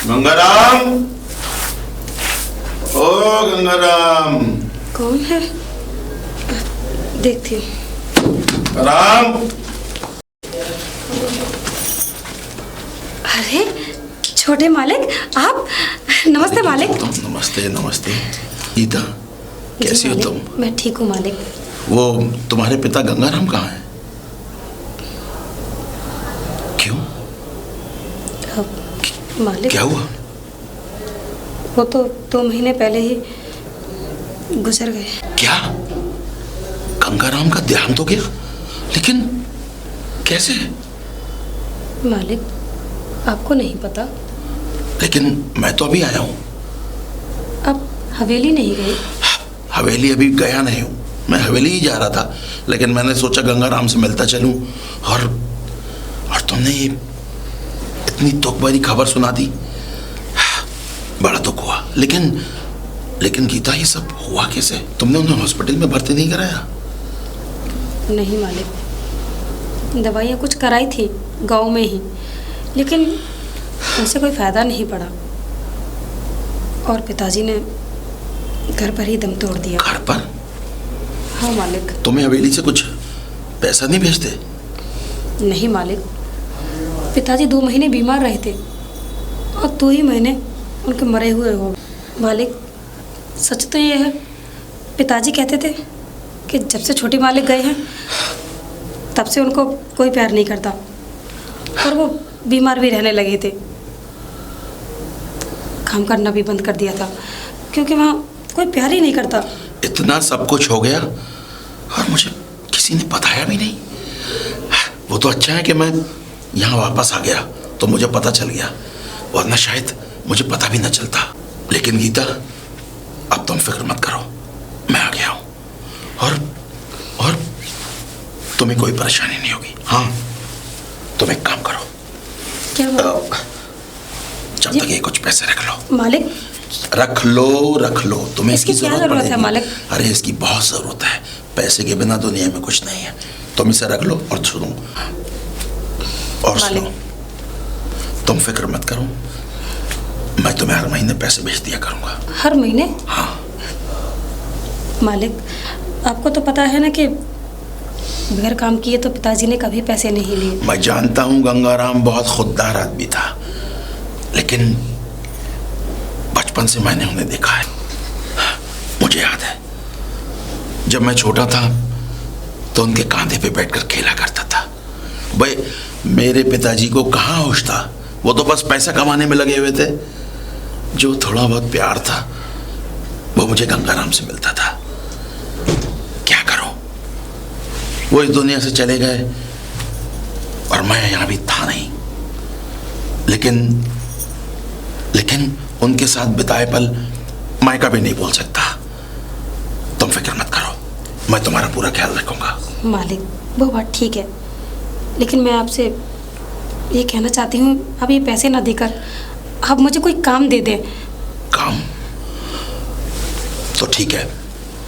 गंगाराम, ओ गंगाराम। कौन है? देखती हूँ। राम। अरे छोटे मालिक आप। नमस्ते मालिक। नमस्ते नमस्ते। गीता, कैसी हो तुम? मैं ठीक हूँ मालिक। वो तुम्हारे पिता गंगाराम कहाँ हैं? क्यों? मालिक क्या हुआ? वो तो 2 महीने पहले ही गुजर गए। क्या? गंगाराम का देहांत हो गया? लेकिन कैसे? मालिक आपको नहीं पता? लेकिन मैं तो अभी आया हूँ। अब हवेली नहीं गए? हवेली अभी गया नहीं हूँ, मैं हवेली ही जा रहा था, लेकिन मैंने सोचा गंगाराम से मिलता चलूं और तुमने ये इतनी तुकबरी खबर सुना दी। बड़ा दुख हुआ। लेकिन गीता, ये सब हुआ कैसे? तुमने उन्हें हॉस्पिटल में भर्ती नहीं कराया? नहीं मालिक, दवाइयाँ कुछ कराई थी गांव में ही, लेकिन उनसे कोई फायदा नहीं पड़ा और पिताजी ने घर पर ही दम तोड़ दिया। घर पर? हाँ मालिक। तुम्हें हवेली से कुछ पैसा नहीं भेजते? नहीं मालिक, पिताजी 2 महीने बीमार रहे थे और 2 ही महीने उनके मरे हुए हो। मालिक सच तो ये है, पिताजी कहते थे कि जब से छोटी मालिक गए हैं तब से उनको कोई प्यार नहीं करता और वो बीमार भी रहने लगे थे। काम करना भी बंद कर दिया था क्योंकि वहाँ कोई प्यार ही नहीं करता। इतना सब कुछ हो गया और मुझे किसी ने बताया भी नहीं। वो तो अच्छा है कि मैं यहाँ वापस आ गया तो मुझे पता चल गया, वरना शायद मुझे पता भी न चलता। लेकिन गीता, अब तुम फिक्र मत करो, मैं आ गया हूँ और तुम्हें कोई परेशानी नहीं होगी। हाँ, तुम एक काम करो। क्या? जब तक ये कुछ पैसे रख लो। मालिक रख लो, तुम्हें इसकी क्या जरूरत है मालिक? अरे इसकी बहुत जरूरत है, पैसे के बिना दुनिया में कुछ नहीं है। तुम इसे रख लो और सुनो तुम फिक्र मत करो, मैं तुम्हें हर महीने पैसे भेज दिया करूंगा। हर महीने? हाँ मालिक आपको तो पता है ना कि बगैर काम किए तो पिताजी ने कभी पैसे नहीं लिए। मैं जानता हूँ गंगाराम बहुत खुददार आदमी था, लेकिन बचपन से मैंने उन्हें देखा है। मुझे याद है जब मैं छोटा था तो उनके कांधे पे बैठकर खेला करता था। भाई मेरे पिताजी को कहाँ होश था, वो तो बस पैसा कमाने में लगे हुए थे। जो थोड़ा बहुत प्यार था वो मुझे गंगाराम से मिलता था। क्या करूं, वो इस दुनिया से चले गए और मैं यहाँ भी था नहीं। लेकिन उनके साथ बिताए पल मैं कभी नहीं भूल सकता। तुम फिक्र मत करो, मैं तुम्हारा पूरा ख्याल रखूंगा। मालिक वो बात ठीक है, लेकिन मैं आपसे ये कहना चाहती हूँ अब ये पैसे ना देकर आप मुझे कोई काम दे दें। काम? तो ठीक है,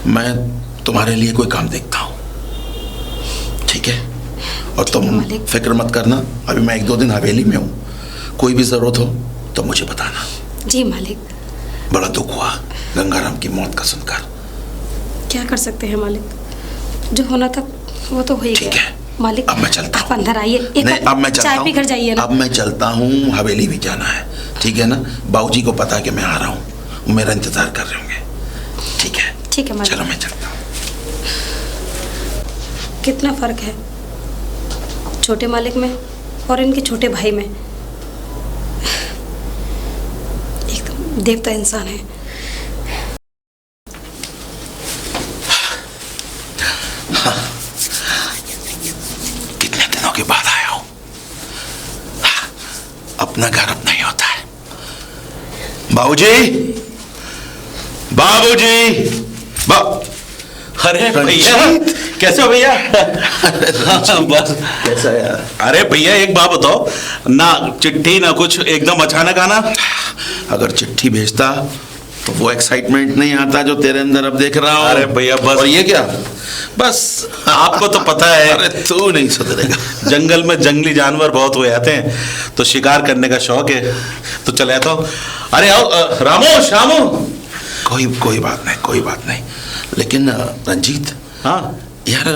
मैं तुम्हारे लिए कोई काम देखता हूँ, ठीक है? और तुम फिक्र मत करना, अभी मैं 1-2 दिन हवेली में हूँ, कोई भी जरूरत हो तो मुझे बताना। जी मालिक। बड़ा दुख हुआ गंगाराम की मौत का सुनकर। क्या कर सकते हैं मालिक, जो होना था वो तो हो ही गया। ठीक है मालिक, अब मैं चलता हूँ। आप अंदर आइए, नहीं अब मैं चलता हूँ। चाय पी कर जाइए ना। अब मैं चलता हूँ, हवेली भी जाना है, ठीक है ना? बाबूजी को पता है कि मैं आ रहा हूँ, वो मेरा इंतजार कर रहे होंगे। ठीक है? ठीक है मालिक। चलो मैं चलता हूँ। कितना फर्क है छोटे मालिक में और इनके छोटे भाई में। एकदम देवता इंसान है। हाँ, कितने दिनों के बाद आया हूं। हाँ, अपना घर अपना ही होता है। बाबूजी, अरे भैया कैसे हो भैया? बस कैसा यार? अरे भैया एक बात बताओ ना, चिट्ठी ना कुछ, एकदम अचानक आना। अगर चिट्ठी भेजता तो वो एक्साइटमेंट नहीं आता जो तेरे अंदर अब देख रहा हूँ। अरे भैया बस। और ये क्या? बस आपको तो पता है, अरे तू नहीं सुधरेगा। जंगल में जंगली जानवर बहुत हो जाते हैं, तो शिकार करने का शौक है, तो चले आता हूँ। अरे आओ रामो श्यामो। कोई बात नहीं, कोई बात नहीं। लेकिन रंजीत, हाँ यार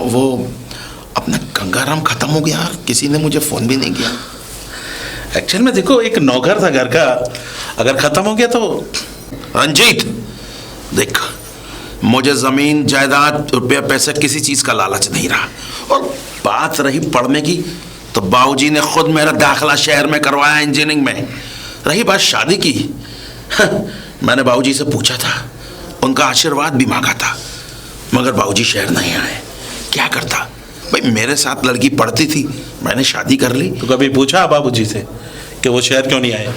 वो अपना गंगाराम खत्म हो गया यार, किसी ने मुझे फोन भी नहीं किया। एक्चुअल में देखो, एक नौकर था घर का, अगर खत्म हो गया तो। रंजीत देख, मुझे जमीन जायदाद रुपया पैसा किसी चीज का लालच नहीं रहा। और बात रही पढ़ने की, तो बाबूजी ने खुद मेरा दाखिला शहर में करवाया इंजीनियरिंग में। रही बात शादी की, मैंने बाबूजी से पूछा था, उनका आशीर्वाद भी मांगा था, मगर बाबूजी शहर नहीं आए। क्या करता भाई, मेरे साथ लड़की पढ़ती थी, मैंने शादी कर ली। तो कभी पूछा बाबूजी से कि वो शहर क्यों नहीं आए?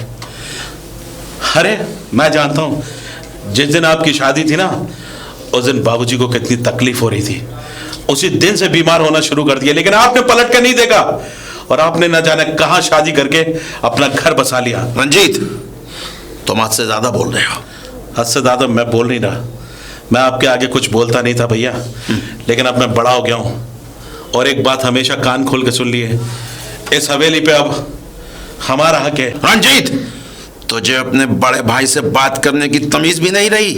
अरे मैं जानता हूँ, जिस दिन आपकी शादी थी ना, उस दिन बाबूजी को कितनी तकलीफ हो रही थी। उसी दिन से बीमार होना शुरू कर दिया, लेकिन आपने पलट कर नहीं देखा और आपने न जाने कहाँ शादी करके अपना घर बसा लिया। रंजीत, तुम हद से ज्यादा बोल रहे हो। हद से ज्यादा मैं बोल नहीं रहा, मैं आपके आगे कुछ बोलता नहीं था भैया, लेकिन अब मैं बड़ा हो गया हूँ। और एक बात हमेशा कान खोल के सुन लिए, इस हवेली पे अब हमारा हक है। रंजीत, तुझे अपने बड़े भाई से बात करने की तमीज भी नहीं रही,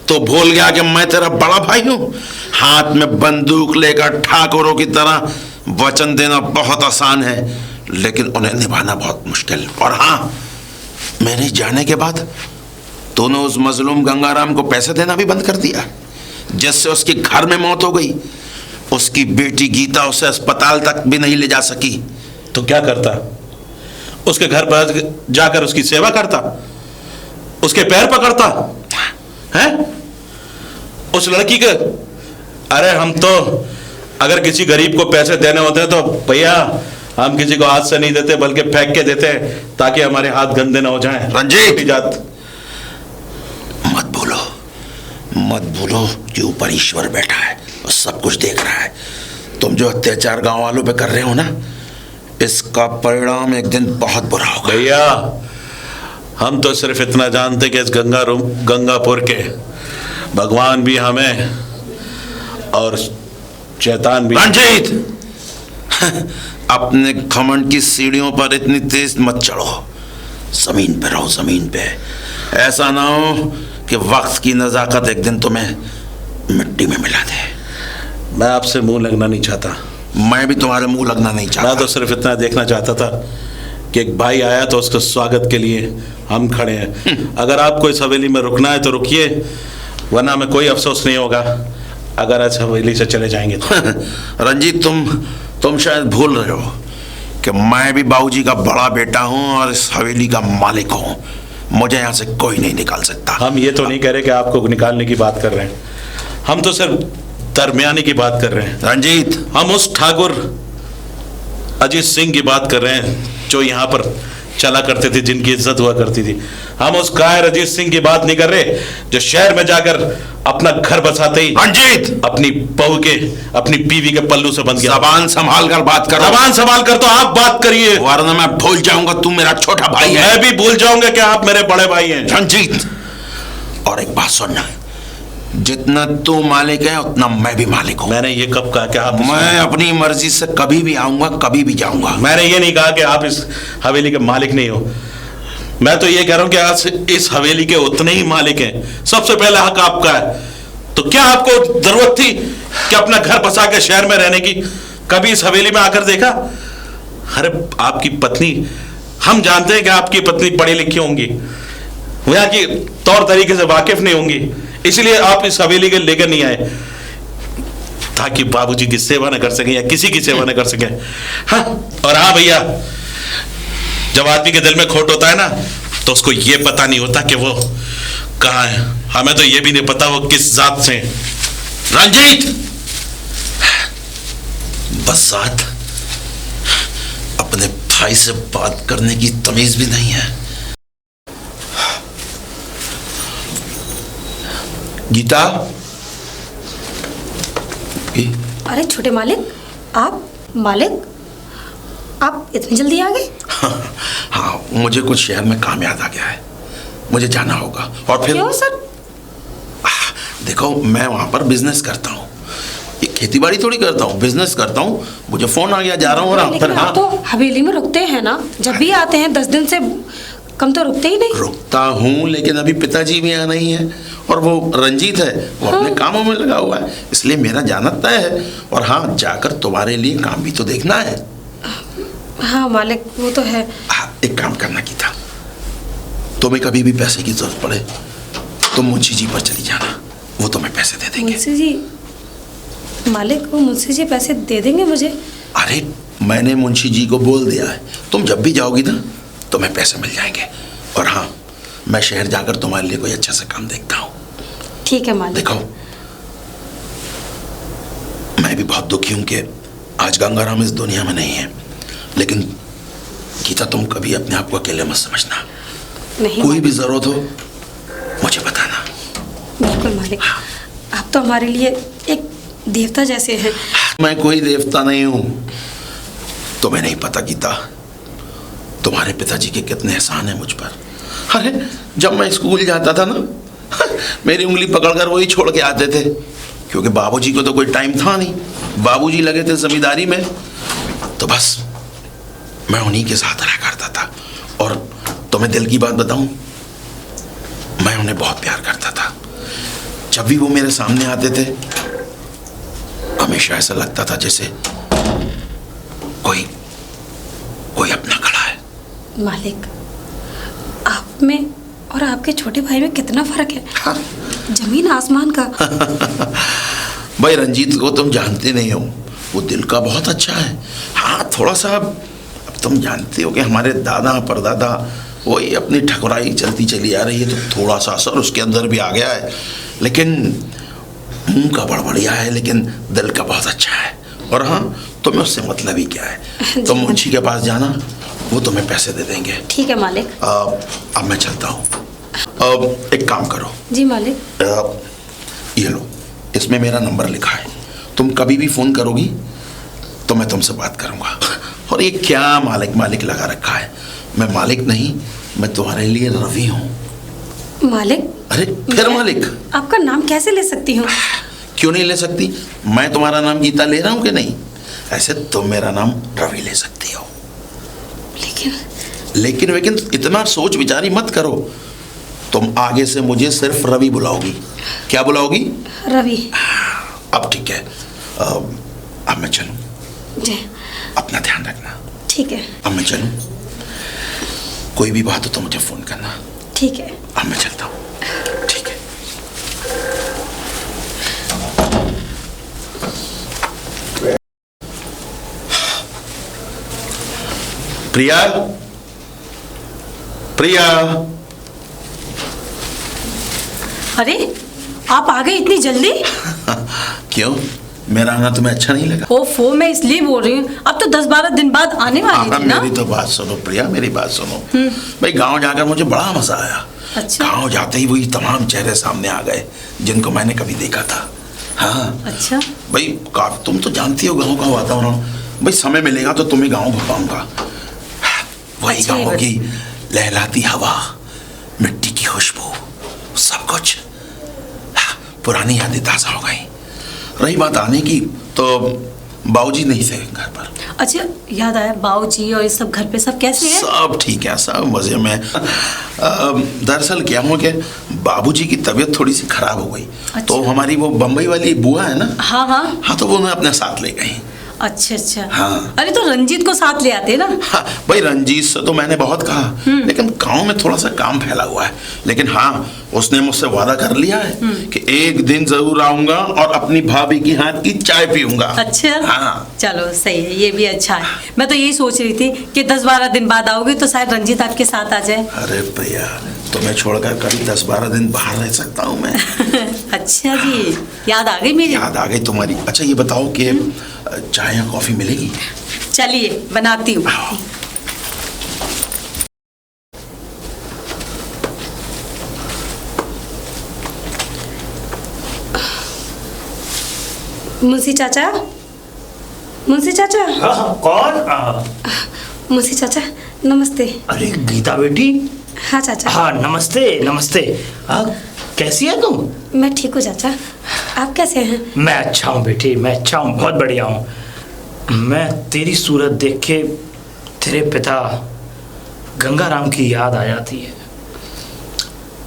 तो भूल गया कि मैं तेरा बड़ा भाई हूं। हाथ में बंदूक लेकर ठाकुरों की तरह वचन देना बहुत आसान है, लेकिन उन्हें निभाना बहुत मुश्किल। और हाँ, मेरे जाने के बाद तूने उस मजलूम गंगाराम को पैसे देना भी बंद कर दिया, जिससे उसके घर में मौत हो गई। उसकी बेटी गीता उसे अस्पताल तक भी नहीं ले जा सकी। तो क्या करता? उसके घर पर जाकर उसकी सेवा करता, उसके पैर पकड़ता है, उस लड़की के। अरे हम तो अगर किसी गरीब को पैसे देने होते हैं तो भैया हम किसी को हाथ से नहीं देते, बल्कि फेंक के देते हैं, ताकि हमारे हाथ गंदे ना हो जाएं। रंजीत, जात मत भूलो कि ऊपर ईश्वर बैठा है और सब कुछ देख रहा है। तुम जो अत्याचार गांव वालों पे कर रहे हो ना, इसका परिणाम एक दिन बहुत बुरा होगा। भैया हम तो सिर्फ इतना जानते कि इस गंगापुर के भगवान भी हमें और शैतान भी। रंजीत, अपने घमंड की सीढ़ियों पर इतनी तेज मत चढ़ो, जमीन पे रहो, जमीन पे। ऐसा ना हो कि वक्त की नजाकत एक दिन तुम्हें मिट्टी में मिला दे। मैं आपसे मुंह लगना नहीं चाहता, मैं भी तुम्हारे मुंह लगना नहीं चाहता। मैं तो सिर्फ इतना देखना चाहता था कि एक भाई आया तो उसके स्वागत के लिए हम खड़े हैं। अगर आपको इस हवेली में रुकना है तो रुकिए, वरना हमें कोई अफसोस नहीं होगा अगर इस हवेली से चले जाएंगे तो। रंजीत, तुम शायद भूल रहे हो कि मैं भी बाबूजी का बड़ा बेटा हूं और इस हवेली का मालिक हूं। मुझे यहाँ से कोई नहीं निकाल सकता। हम ये तो नहीं कह रहे कि आपको निकालने की बात कर रहे हैं, हम तो सिर्फ दरमियानी की बात कर रहे हैं। रंजीत, हम उस ठाकुर अजीत सिंह की बात कर रहे हैं जो यहाँ पर चला करते थे, जिनकी इज्जत हुआ करती थी। हम उस कायर अजीत सिंह की बात नहीं कर रहे जो शहर में जाकर अपना घर बसाते ही रंजीत, अपनी बहू के, अपनी बीवी के पल्लू से बंध गया। जबान संभाल कर बात करो। जबान संभाल कर तो आप बात करिए, वरना मैं भूल जाऊंगा तुम मेरा छोटा भाई है। मैं भी भूल जाऊंगा कि आप मेरे बड़े भाई हैं। रंजीत, और एक बात सुनना, जितना तू मालिक है उतना मैं भी मालिक हूँ। मैंने ये कब कहा कि आप? मैं अपनी मर्जी से कभी भी आऊंगा, कभी भी जाऊंगा। मैंने ये नहीं कहा कि आप इस हवेली के मालिक नहीं हो। मैं तो ये कह रहा हूं कि आज इस हवेली के उतने ही मालिक हैं। सबसे पहला हक आपका है। तो क्या आपको जरूरत थी कि अपना घर बसा के शहर में रहने की? कभी इस हवेली में आकर देखा? अरे आपकी पत्नी, हम जानते हैं कि आपकी पत्नी पढ़ी लिखी होंगी, वो यहाँ की तौर तरीके से वाकिफ नहीं होंगी, इसलिए आप इस हवेली के लेकर नहीं आए ताकि बाबूजी की सेवा न कर सकें या किसी की सेवा न कर सकें। हाँ, और हाँ भैया, जब आदमी के दिल में खोट होता है ना, तो उसको ये पता नहीं होता कि वो कहाँ है। हमें तो ये भी नहीं पता वो किस जात से। रंजीत, बस साथ अपने भाई से बात करने की तमीज भी नहीं है। गीता, अरे छोटे मालिक, आप मालिक, आप इतनी जल्दी आ गए? हाँ, मुझे कुछ शहर में काम याद आ गया है। मुझे जाना होगा। और फिर क्यों सर? देखो, मैं वहां पर बिजनेस करता हूँ, ये खेती बाड़ी थोड़ी करता हूँ, बिजनेस करता हूँ। मुझे फोन आ गया, जा रहा हूँ। और लेकिन फिर आप तो हवेली में रुकते हैं ना, जब भी आते हैं 10 दिन से कम तो रुकते ही नहीं। रुकता हूँ, लेकिन अभी पिताजी भी यहाँ नहीं है और वो रंजीत है, वो अपने कामों में लगा हुआ है, इसलिए मेरा जाना तय है। और हाँ, जाकर तुम्हारे लिए काम भी तो देखना है। हाँ मालिक, वो तो है। हाँ, एक काम करना की था, तुम्हें कभी भी पैसे की जरूरत पड़े तुम मुंशी जी पर चली जाना, वो तुम्हें पैसे दे देंगे। मुंशी जी? मालिक, वो मुंशी जी पैसे दे देंगे मुझे? अरे मैंने मुंशी जी को बोल दिया है, तुम जब भी जाओगी ना तुम्हें पैसे मिल जाएंगे। और हाँ, मैं शहर जाकर तुम्हारे लिए कोई अच्छा सा काम देखता हूँ। ठीक है मालिक। देखो, मैं भी बहुत दुखी हूं कि आज गंगाराम इस दुनिया में नहीं है, लेकिन गीता तुम कभी अपने आप को अकेले मत समझना। नहीं, कोई भी जरूरत हो मुझे बताना। बिल्कुल मालिक, आप तो हमारे लिए एक देवता जैसे हैं। मैं कोई देवता नहीं हूं, तुम्हें नहीं पता गीता, तुम्हारे पिताजी के कितने एहसान हैं मुझ पर। अरे जब मैं स्कूल जाता था ना, मेरी उंगली पकड़कर वही छोड़ के आते थे, क्योंकि बाबूजी को तो कोई टाइम था नहीं, बाबूजी लगे थे जमींदारी में, तो बस मैं उन्हीं के साथ रहा करता था। और तुम्हें दिल की बात बताऊं, मैं उन्हें बहुत प्यार करता था। जब भी वो मेरे सामने आते थे, हमेशा ऐसा लगता था जैसे कोई अपना खड़ा है। मालिक, आप में और आपके छोटे भाई में कितना फर्क है। हाँ। जमीन आसमान का। भाई रंजीत को तुम जानते नहीं हो, वो दिल का बहुत अच्छा है। हाँ, थोड़ा सा अब तुम जानते हो कि हमारे दादा परदादा वही अपनी ठकुराई चलती चली आ रही है, तो थोड़ा सा असर उसके अंदर भी आ गया है। लेकिन मुंह का बड़बड़िया है, लेकिन दिल का बहुत अच्छा है। और हाँ, तुम्हें उससे मतलब ही क्या है। तुम मुंशी के पास जाना, वो तुम्हें पैसे दे देंगे। ठीक है मालिक। अब मैं चलता हूँ। एक काम करो। जी मालिक। ये लो, इसमें मेरा नंबर लिखा है, तुम कभी भी फोन करोगी तो मैं तुमसे बात करूंगा। और ये क्या मालिक मालिक लगा रखा है, मैं मालिक नहीं, मैं तुम्हारे लिए रवि हूँ। मालिक? अरे फिर मालिक? आपका नाम कैसे ले सकती हूँ? क्यों नहीं ले सकती, मैं तुम्हारा नाम गीता ले रहा हूँ कि नहीं, ऐसे तुम मेरा नाम रवि ले सकती हो। लेकिन इतना सोच विचारी मत करो, तुम आगे से मुझे सिर्फ रवि बुलाओगी। क्या बुलाओगी? रवि। अब ठीक है, अब मैं चलूं। जी। अपना ध्यान रखना। ठीक है। अब मैं चलूं, कोई भी बात हो तो मुझे फोन करना। ठीक है। अब मैं चलता हूँ। ठीक है। प्रिया, प्रिया। अरे आप आ गए इतनी जल्दी? क्यों, मेरा आना तुम्हें अच्छा नहीं लगा? ओफो, मैं इसलिए बोल रही हूँ, अब तो 10-12 दिन बाद आने वाली थी ना। मेरी तो बात सुनो प्रिया, मेरी बात सुनो। भाई गांव जाकर मुझे बड़ा मजा आया। अच्छा। गांव जाते ही वही तमाम चेहरे सामने आ गए जिनको मैंने कभी देखा था। हाँ। अच्छा। भाई तुम तो जानती हो गांव का वातावरण। भाई समय मिलेगा तो तुम्हें गांव घुमाऊंगा। वही अच्छा, गांव की लहलाती हवा, मिट्टी की खुशबू, सब कुछ पुरानी यादें ताजा हो गई। रही बात आने की, तो बाबूजी नहीं थे घर पर। अच्छा, याद आया, बाबूजी और ये सब घर पे सब कैसे हैं? सब ठीक है, सब मजे में। दरअसल क्या हुआ कि बाबूजी की तबीयत थोड़ी सी खराब हो गई। अच्छा। तो हमारी वो बम्बई वाली बुआ है ना, हाँ हाँ। हाँ, तो वो उन्हें अपने साथ ले गई। अच्छा अच्छा। हाँ। अरे तो रंजीत को साथ ले आते ना। हाँ भाई, रंजीत से तो मैंने बहुत कहा, लेकिन गांव में थोड़ा सा काम फैला हुआ है। लेकिन हाँ, उसने मुझसे वादा कर लिया है कि एक दिन जरूर आऊंगा और अपनी भाभी की हाथ की चाय पीऊंगा। अच्छा। हाँ। चलो सही है, ये भी अच्छा है। मैं तो यही सोच रही थी कि 10-12 दिन बाद आओगे तो शायद रंजीत आपके साथ आ जाए। अरे भैया, तुम्हें छोड़कर कभी 10-12 दिन बाहर रह सकता हूँ मैं। अच्छा जी, याद आ गई मेरी। याद आ गई तुम्हारी। अच्छा ये बताओ कि चाय या कॉफी मिलेगी? चलिए बनाती हूँ। मुंशी चाचा, मुंशी चाचा। हाँ, कौन? मुंशी चाचा नमस्ते। अरे गीता बेटी, हाँ चाचा। हाँ नमस्ते नमस्ते। कैसी है तुम? मैं ठीक हूँ चाचा, आप कैसे हैं? मैं अच्छा हूँ बेटी, मैं अच्छा हूँ, बहुत बढ़िया हूँ। मैं तेरी सूरत देख के तेरे पिता गंगाराम की याद आ जाती है।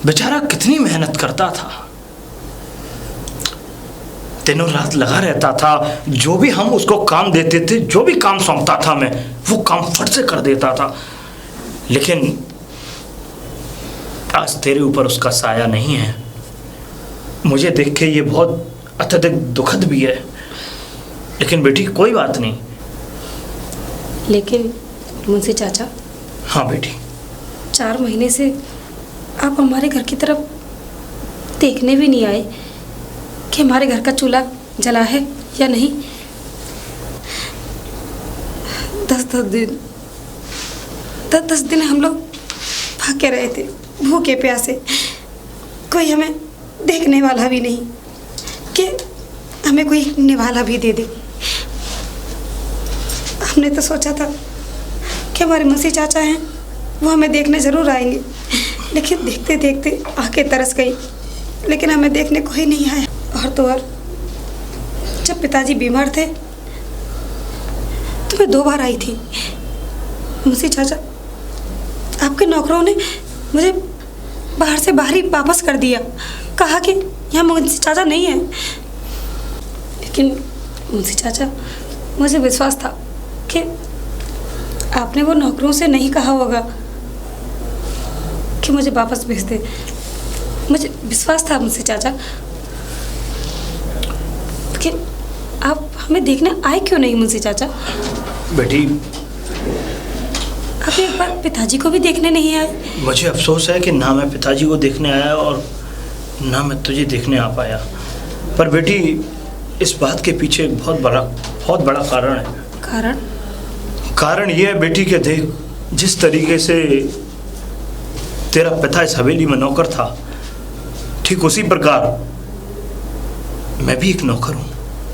बेचारा कितनी मेहनत करता था, दिनों रात लगा रहता था। जो भी हम उसको काम देते थे, जो भी काम सौंपता था मैं, वो काम फट से कर देता था। लेकिन आज तेरे ऊपर उसका साया नहीं है। मुझे देख के ये बहुत अत्यधिक दुखद भी है, लेकिन बेटी कोई बात नहीं। लेकिन मुंशी चाचा। हाँ बेटी। 4 महीने से आप हमारे घर की तरफ देखने भी नहीं आए कि हमारे घर का चूल्हा जला है या नहीं। 10 दिन हम लोग भागे रहे थे, भूखे प्यासे। कोई हमें देखने वाला भी नहीं कि हमें कोई निवाला भी दे दे। हमने तो सोचा था कि हमारे मुंशी चाचा हैं, वो हमें देखने ज़रूर आएंगे, लेकिन देखते देखते आंखें तरस गई, लेकिन हमें देखने कोई नहीं आया। और तो और जब पिताजी बीमार थे तो मैं 2 बार आई थी। मुंशी चाचा, आपके नौकरों ने मुझे बाहर से बाहर ही वापस कर दिया, कहा कि यहाँ मुंशी चाचा नहीं है। लेकिन मुंशी चाचा, मुझे विश्वास था कि आपने वो नौकरों से नहीं कहा होगा कि मुझे वापस भेज दे। मुझे विश्वास था मुंशी चाचा, लेकिन आप हमें देखने आए क्यों नहीं मुंशी चाचा? बेटी, आप एक बार पिताजी को भी देखने नहीं आए। मुझे अफसोस है कि ना मैं पिताजी को देखने आया और ना मैं तुझे देखने आ पाया। पर बेटी, इस बात के पीछे एक बहुत बड़ा कारण है। कारण ये है बेटी कि देख, जिस तरीके से तेरा पिता इस हवेली में नौकर था, ठीक उसी प्रकार मैं भी एक नौकर हूँ।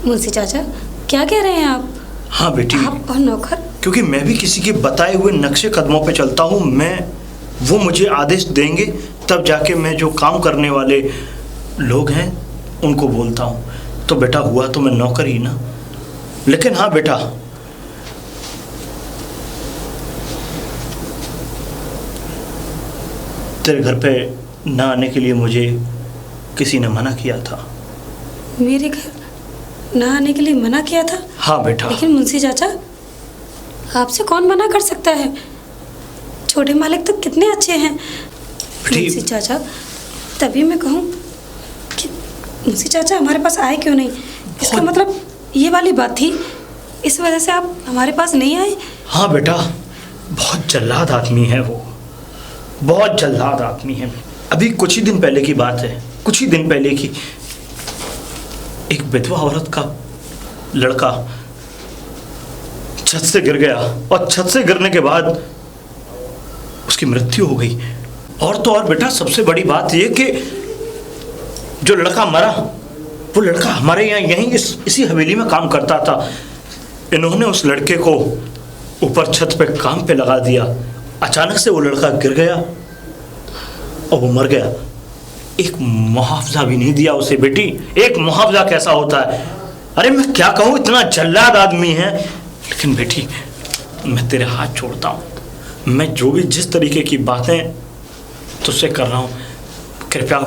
मुंशी चाचा, क्या कह रहे हैं आप? हाँ बेटी, आप और नौकर? क्योंकि मैं भी किसी के बताए हुए नक्शे कदमों पे चलता हूँ। वो मुझे आदेश देंगे, तब जाके मैं जो काम करने वाले लोग हैं उनको बोलता हूँ। तो बेटा, हुआ तो मैं नौकर ही ना। लेकिन हाँ बेटा, तेरे घर पे ना आने के लिए मुझे किसी ने मना किया था। मेरे घर ना आने के लिए मना किया था? हाँ बेटा। लेकिन मुंशी चाचा, आपसे कौन मना कर सकता है? छोटे मालिक तो कितने अच्छे हैं। मुंशी चाचा, तभी मैं कहूँ कि मुंशी चाचा हमारे पास आए क्यों नहीं? इसका मतलब ये वाली बात थी, इस वजह से आप हमारे पास नहीं आए? हाँ बेटा, बहुत जल्लाद आदमी है वो, बहुत जल्लाद आदमी है। अभी कुछ ही दिन पहले की बात है, कुछ ही दिन पहले की। एक विधवा औरत का लड़का छत से गिर गया और छत से गिरने के बाद उसकी मृत्यु हो गई। और तो और बेटा, सबसे बड़ी बात यह कि जो लड़का मरा, वो लड़का हमारे यहाँ यहीं इसी हवेली में काम करता था। इन्होंने उस लड़के को ऊपर छत पे काम पे लगा दिया। अचानक से वो लड़का गिर गया और वो मर गया। एक मुआवजा भी नहीं दिया उसे। बेटी, एक मुआवजा कैसा होता है? अरे मैं क्या कहूँ, इतना जल्लाद आदमी है। लेकिन बेटी, मैं तेरे हाथ छोड़ता हूँ। मैं जो भी जिस तरीके की बातें तुझसे कर रहा हूँ, कृपया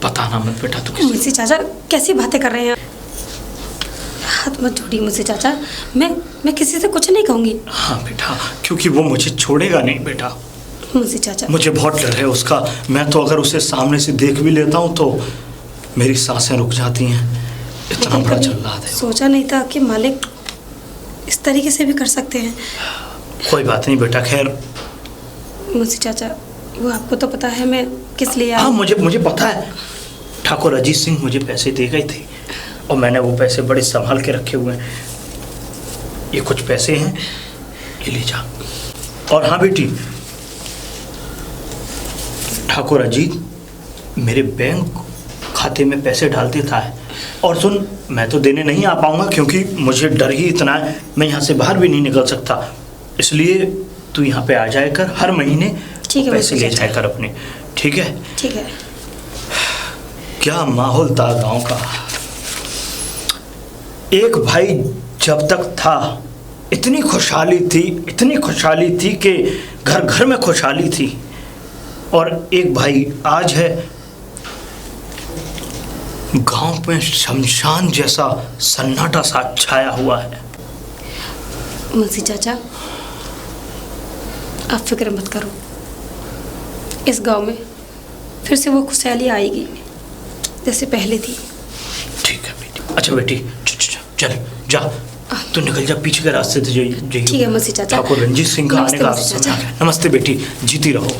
बताना मत बेटा। तू मुंशी चाचा, कैसी बातें कर रहे हैं? हाथ मत छोड़िए मुंशी चाचा, मैं किसी से कुछ नहीं कहूँगी। हाँ बेटा, क्योंकि वो मुझे छोड़ेगा नहीं बेटा। मुंशी चाचा, मुझे बहुत डर है उसका। मैं तो अगर उसे सामने से देख भी लेता हूँ तो मेरी सांसें रुक जाती हैं। इतना बड़ा जल्लाद है। सोचा नहीं था कि मालिक इस तरीके से भी कर सकते हैं। कोई बात नहीं बेटा। खैर मुंशी चाचा, वो आपको तो पता है मैं किस लिए हाँ, आई? मुझे पता है। ठाकुर अजीत सिंह मुझे पैसे दे गए थे और मैंने वो पैसे बड़े संभाल के रखे हुए हैं। ये कुछ पैसे हैं, ये ले जा। और हाँ बेटी, ठाकुर अजीत मेरे बैंक खाते में पैसे डाल देता है। और सुन, मैं तो देने नहीं आ पाऊंगा क्योंकि मुझे डर ही इतना है, मैं यहाँ से बाहर भी नहीं निकल सकता। इसलिए तू यहाँ पे आ जाया कर हर महीने ठीक है, पैसे ले मुझे जाया कर अपने, ठीक है? ठीक है। क्या माहौल था गांव का। एक भाई जब तक था इतनी खुशहाली थी कि घर घर में खुशहाली थी, और एक भाई आज है गांव में शमशान जैसा सन्नाटा सा छाया हुआ है। मुंशी चाचा, आप फिक्र मत करो, इस गांव में फिर से वो खुशहाली आएगी जैसे पहले थी। ठीक है बेटी। अच्छा बेटी, चल जा, तू निकल जा, पीछे के रास्ते से जाइए। ठीक है मुंशी चाचा। ठाकुर रंजीत सिंह का आने नमस्ते का मुंशी समय चाचा। आ गया। नमस्ते बेटी, जीती रहो।